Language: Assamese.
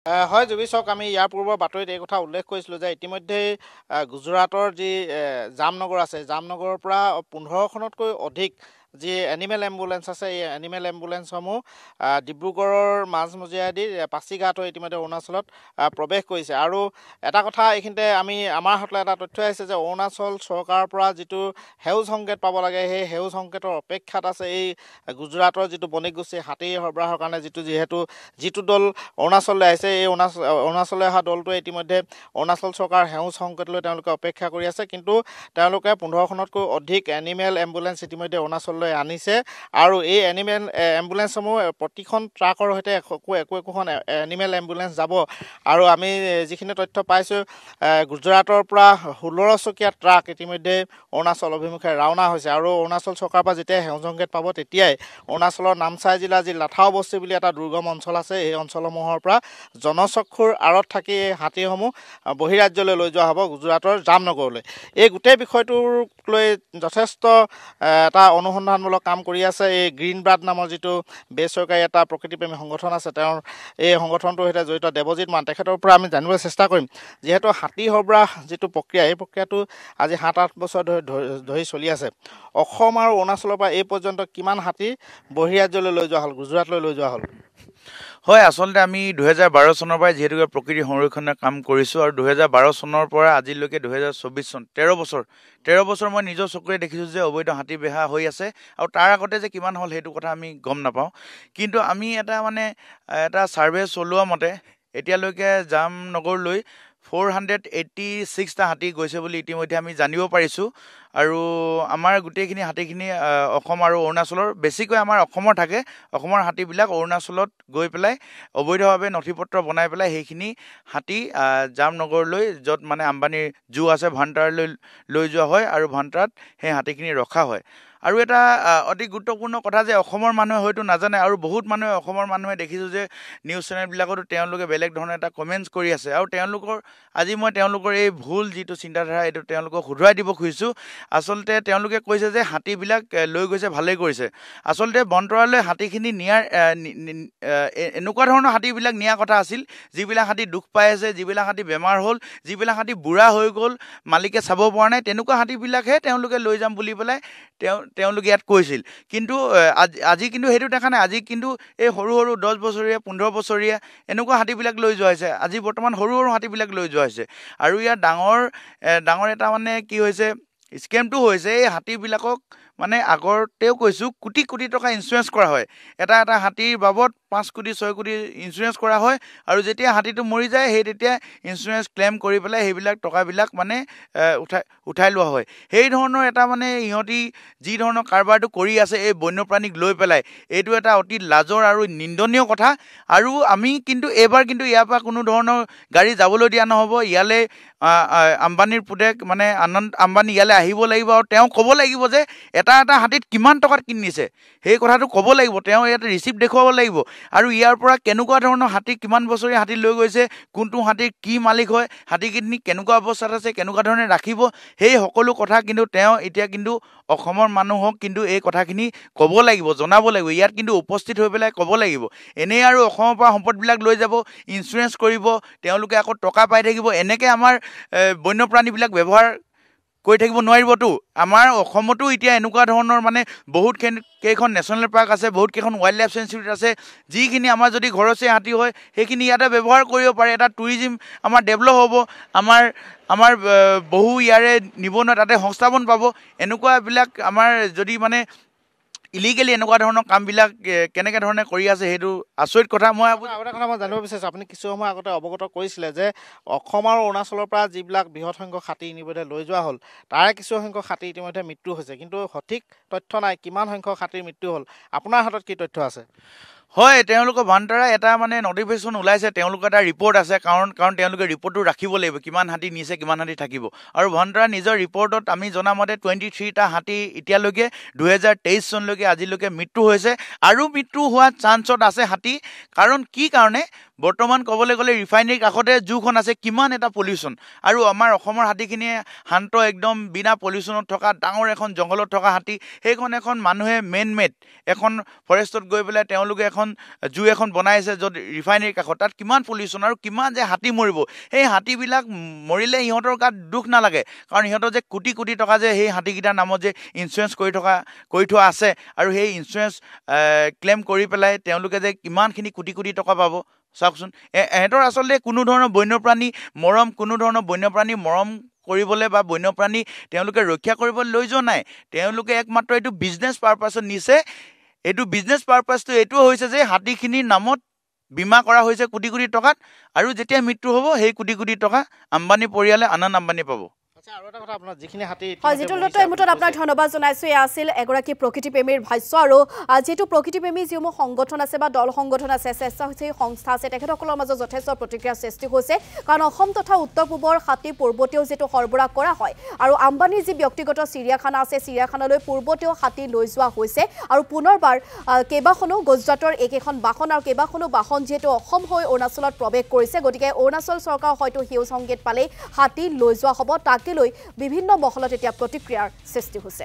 হয় জুবি চাওক, আমি ইয়াৰ পূৰ্বৰ বাতৰিত এই কথা উল্লেখ কৰিছিলোঁ যে ইতিমধ্যেই গুজৰাটৰ যি জামনগৰ আছে, জামনগৰৰ পৰা 15খনতকৈ অধিক যি এনিমেল এম্বুলেঞ্চ আছে, এই এনিমেল এম্বুলেঞ্চসমূহ ডিব্ৰুগড়ৰ মাজমজিয়াদি পাছিঘাট হৈ ইতিমধ্যে অৰুণাচলত প্ৰৱেশ কৰিছে। আৰু এটা কথা এইখিনিতে আমাৰ হাতলৈ এটা তথ্য আহিছে যে অৰুণাচল চৰকাৰৰ পৰা যিটো সেউজ সংকেত পাব লাগে, সেই সেউজ সংকেতৰ অপেক্ষাত আছে এই গুজৰাটৰ যিটো বণিক গোষ্ঠী হাতী সৰবৰাহৰ কাৰণে যিটো দল অৰুণাচললৈ আহিছে। এই অৰুণাচললৈ অহা দলটোৱে ইতিমধ্যে অৰুণাচল চৰকাৰৰ সেউজ সংকেত লৈ তেওঁলোকে অপেক্ষা কৰি আছে, কিন্তু তেওঁলোকে 15খনতকৈ অধিক এনিমেল এম্বুলেঞ্চ ইতিমধ্যে অৰুণাচললৈ আনিছে। আৰু এই এনিমেল এম্বুলেঞ্চসমূহ প্ৰতিখন ট্ৰাকৰ সৈতে একোখন এনিমেল এম্বুলেঞ্চ যাব। আৰু আমি যিখিনি তথ্য পাইছোঁ, গুজৰাটৰ পৰা 16 চকীয়া ট্ৰাক ইতিমধ্যে অৰুণাচল অভিমুখে ৰাওনা হৈছে। আৰু অৰুণাচল চৰকাৰৰ পৰা যেতিয়া সেউজ সংকেত পাব, তেতিয়াই অৰুণাচলৰ নামচাই জিলাৰ যি লাথাও বস্তি বুলি এটা দুৰ্গম অঞ্চল আছে, এই অঞ্চলসমূহৰ পৰা জনচক্ষুৰ আঁৰত থাকি এই হাতীসমূহ বহিৰাজ্যলৈ লৈ যোৱা হ'ব, গুজৰাটৰ জামনগৰলৈ। এই গোটেই বিষয়টোক লৈ যথেষ্ট এটা অনুসন্ধানমূলক কাম কৰি আছে এই গ্ৰীণ ব্ৰাড নামৰ যিটো বেচৰকাৰী এটা প্ৰকৃতিপ্ৰেমী সংগঠন আছে। তেওঁৰ এই সংগঠনটোৰ সৈতে জড়িত দেৱজিৎ মান, তেখেতৰ পৰা আমি জানিবলৈ চেষ্টা কৰিম। যিহেতু হাতী সৰবৰাহ যিটো প্ৰক্ৰিয়া, এই প্ৰক্ৰিয়াটো আজি 7-8 বছৰ ধৰি চলি আছে। অসম আৰু অৰুণাচলৰ পৰা এই পৰ্যন্ত কিমান হাতী বহিৰাজ্যলৈ লৈ যোৱা হ'ল, গুজৰাটলৈ লৈ যোৱা হ'ল? হয়, আচলতে আমি 2012 চনৰ পৰাই যিহেতুকে প্ৰকৃতি সংৰক্ষণৰ কাম কৰিছোঁ, আৰু 2012 চনৰ পৰা আজিলৈকে 2024 চন 13 বছৰ মই নিজৰ চকুৰে দেখিছোঁ যে অবৈধ হাতী বেহা হৈ আছে। আৰু তাৰ আগতে যে কিমান হ'ল সেইটো কথা আমি গম নাপাওঁ। কিন্তু আমি এটা ছাৰ্ভে চলোৱা মতে এতিয়ালৈকে জামনগৰলৈ 486টা হাতী গৈছে বুলি ইতিমধ্যে আমি জানিব পাৰিছোঁ। আৰু আমাৰ গোটেইখিনি হাতীখিনি অসম আৰু অৰুণাচলৰ, বেছিকৈ আমাৰ অসমৰ থাকে। অসমৰ হাতীবিলাক অৰুণাচলত গৈ পেলাই অবৈধভাৱে নথি পত্ৰ বনাই পেলাই সেইখিনি হাতী জামনগৰলৈ, য'ত মানে আম্বানীৰ জু আছে, ভাণ্টাৰলৈ লৈ যোৱা হয়, আৰু ভাণ্টাৰত সেই হাতীখিনি ৰখা হয়। আৰু এটা অতি গুৰুত্বপূৰ্ণ কথা যে অসমৰ মানুহে হয়তো নাজানে, আৰু বহুত মানুহে অসমৰ মানুহে দেখিছোঁ যে নিউজ চেনেলবিলাকতো তেওঁলোকে বেলেগ ধৰণে এটা কমেণ্টছ কৰি আছে। আৰু আজি মই তেওঁলোকৰ এই ভুল যিটো চিন্তাধাৰা, এইটো তেওঁলোকক শুধৰাই দিব খুজিছোঁ। আচলতে তেওঁলোকে কৈছে যে হাতীবিলাক লৈ গৈছে, ভালেই কৰিছে। আচলতে বনতৰালৈ হাতীখিনি নিয়াৰ এনেকুৱা ধৰণৰ হাতীবিলাক নিয়াৰ কথা আছিল, যিবিলাক হাতী দুখ পাই আছে, যিবিলাক হাতী বেমাৰ হ'ল, যিবিলাক হাতী বুঢ়া হৈ গ'ল, মালিকে চাব পৰা নাই, তেনেকুৱা হাতীবিলাকহে তেওঁলোকে লৈ যাম বুলি পেলাই তেওঁলোকে ইয়াত কৈছিল। কিন্তু আজি কিন্তু সেইটো দেখা নাই। আজি কিন্তু এই সৰু 10 বছৰীয়া 15 বছৰীয়া এনেকুৱা হাতীবিলাক লৈ যোৱা হৈছে। আজি বৰ্তমান সৰু হাতীবিলাক লৈ যোৱা হৈছে। আৰু ইয়াত ডাঙৰ এটা মানে কি হৈছে, স্কেমটো হৈছে এই হাতীবিলাকক মানে আগতেও কৈছোঁ, কোটি কোটি টকা ইঞ্চুৰেঞ্চ কৰা হয়। এটা হাতীৰ বাবদ 5 কোটি 6 কোটি ইঞ্চুৰেঞ্চ কৰা হয়। আৰু যেতিয়া হাতীটো মৰি যায়, তেতিয়া ইঞ্চুৰেঞ্চ ক্লেইম কৰি পেলাই সেইবিলাক টকাবিলাক মানে উঠাই লোৱা হয়। সেই ধৰণৰ এটা মানে ইহঁতি যি ধৰণৰ কাৰবাৰটো কৰি আছে এই বন্যপ্ৰাণীক লৈ পেলাই, এইটো এটা অতি লাজৰ আৰু নিন্দনীয় কথা। আৰু আমি কিন্তু এইবাৰ ইয়াৰ পৰা কোনো ধৰণৰ গাড়ী যাবলৈ দিয়া নহ'ব। ইয়ালৈ আম্বানীৰ পুতেক মানে আনন্দ আম্বানী ইয়ালৈ আহিব লাগিব, আৰু তেওঁ ক'ব লাগিব যে এটা হাতীত কিমান টকাত কিনিছে, সেই কথাটো ক'ব লাগিব। তেওঁ ইয়াতে ৰিচিপ্ট দেখুৱাব লাগিব। আৰু ইয়াৰ পৰা কেনেকুৱা ধৰণৰ হাতী, কিমান বছৰীয়া হাতী লৈ গৈছে, কোনটো হাতীৰ কি মালিক হয়, হাতীখিনি কেনেকুৱা অৱস্থাত আছে, কেনেকুৱা ধৰণে ৰাখিব, সেই সকলো কথা কিন্তু তেওঁ এতিয়া কিন্তু অসমৰ মানুহক কিন্তু এই কথাখিনি ক'ব লাগিব, জনাব লাগিব। ইয়াত কিন্তু উপস্থিত হৈ পেলাই ক'ব লাগিব। এনেই আৰু অসমৰ পৰা সম্পদবিলাক লৈ যাব, ইঞ্চুৰেঞ্চ কৰিব, তেওঁলোকে আকৌ টকা পাই থাকিব। এনেকৈ আমাৰ বন্যপ্ৰাণীবিলাক ব্যৱহাৰ কৰি থাকিব নোৱাৰিবতো। আমাৰ অসমতো এতিয়া এনেকুৱা ধৰণৰ মানে কেইখন নেশ্যনেল পাৰ্ক আছে, বহুত কেইখন ৱাইল্ড লাইফ চেঞ্চুৰী আছে, যিখিনি আমাৰ যদি ঘৰচীয়া হাতী হয়, সেইখিনি ইয়াতে ব্যৱহাৰ কৰিব পাৰে। এটা টুৰিজিম আমাৰ ডেভেলপ হ'ব। আমাৰ বহু ইয়াৰে নিবনুৱা তাতে সংস্থাপন পাব। এনেকুৱাবিলাক আমাৰ যদি মানে ইলিগেলি এনেকুৱা ধৰণৰ কামবিলাক কেনেকৈ ধৰণে কৰি আছে, সেইটো আচৰিত কথা। আৰু এটা কথা মই জানিব বিচাৰিছোঁ, আপুনি কিছু সময় আগতে অৱগত কৰিছিলে যে অসম আৰু অৰুণাচলৰ পৰা যিবিলাক বৃহৎ সংখ্যক হাতী ইতিমধ্যে লৈ যোৱা হ'ল, তাৰে কিছু সংখ্যক হাতী ইতিমধ্যে মৃত্যু হৈছে, কিন্তু সঠিক তথ্য নাই কিমান সংখ্যক হাতীৰ মৃত্যু হ'ল। আপোনাৰ হাতত কি তথ্য আছে? হয়, তেওঁলোকৰ ভাণ্টাৰা এটা মানে নটিফিকেশ্যন ওলাইছে, তেওঁলোকৰ এটা ৰিপৰ্ট আছে। কাৰণ তেওঁলোকে ৰিপৰ্টটো ৰাখিব লাগিব, কিমান হাতী নিছে, কিমান হাতী থাকিব। আৰু ভাণ্টাৰা নিজৰ ৰিপৰ্টত আমি জনামতে 23টা হাতী এতিয়ালৈকে 2023 চনলৈকে আজিলৈকে মৃত্যু হৈছে, আৰু মৃত্যু হোৱাৰ চান্সত আছে হাতী। কাৰণ কি কাৰণে বৰ্তমান ক'বলৈ গ'লে ৰিফাইনেৰীৰ কাষতে জুখন আছে, কিমান এটা পলিউশ্যন। আৰু আমাৰ অসমৰ হাতীখিনিয়ে শান্ত একদম বিনা পলিউশ্যনত থকা ডাঙৰ এখন জংঘলত থকা হাতী, সেইখন এখন মানুহে মেড এখন ফৰেষ্টত গৈ পেলাই তেওঁলোকে এখন জু এখন বনাইছে য'ত ৰিফাইনেৰীৰ কাষত, তাত কিমান পলিউশ্যন আৰু কিমান যে হাতী মৰিব। সেই হাতীবিলাক মৰিলে সিহঁতৰ গাত দুখ নালাগে, কাৰণ সিহঁতৰ যে কোটি কোটি টকা যে সেই হাতীকেইটাৰ নামত যে ইঞ্চুৰেঞ্চ কৰি থোৱা আছে, আৰু সেই ইঞ্চুৰেঞ্চ ক্লেইম কৰি পেলাই তেওঁলোকে যে কিমানখিনি কোটি কোটি টকা পাব চাওকচোন। এহেঁতৰ আচলতে কোনো ধৰণৰ বন্যপ্ৰাণী মৰম কৰিবলৈ বা বন্যপ্ৰাণী তেওঁলোকে ৰক্ষা কৰিবলৈ লৈ যোৱা নাই। তেওঁলোকে একমাত্ৰ এইটো বিজনেছ পাৰপাছত নিছে। এইটো বিজনেছ পাৰপাছটো এইটোও হৈছে যে হাতীখিনিৰ নামত বীমা কৰা হৈছে কোটি কোটি টকাত, আৰু যেতিয়া মৃত্যু হ'ব সেই কোটি কোটি টকা আম্বানী পৰিয়ালে আনন্দ আম্বানী পাব। আৰু এটা কথা, আপোনাৰ যিখিনি হাতী জিতুল দত্ত, এই মুহূৰ্তত আপোনাক ধন্যবাদ জনাইছোঁ। এয়া আছিল এগৰাকী প্ৰকৃতিপ্ৰেমীৰ ভাষ্য। আৰু যিহেতু প্ৰকৃতিপ্ৰেমী যিসমূহ সংগঠন আছে বা দল সংগঠন আছে, স্বেচ্ছাসেৱী সংস্থা আছে, তেখেতসকলৰ মাজত যথেষ্ট প্ৰতিক্ৰিয়াৰ সৃষ্টি হৈছে। কাৰণ অসম তথা উত্তৰ পূবৰ হাতী পূৰ্বতেও যিটো সৰবৰাহ কৰা হয়, আৰু আম্বানীৰ যি ব্যক্তিগত চিৰিয়াখানা আছে, চিৰিয়াখানালৈ পূৰ্বতেও হাতী লৈ যোৱা হৈছে। আৰু পুনৰবাৰ কেইবাখনো গুজৰাটৰ এইকেইখন বাহন আৰু কেইবাখনো বাহন যিহেতু অসম হৈ অৰুণাচলত প্ৰৱেশ কৰিছে, গতিকে অৰুণাচল চৰকাৰ হয়তো সেউজ সংকেত পালেই হাতী লৈ যোৱা হ'ব। তাকে লৈ বিভিন্ন মহলত এতিয়া প্ৰতিক্ৰিয়াৰ সৃষ্টি হৈছে।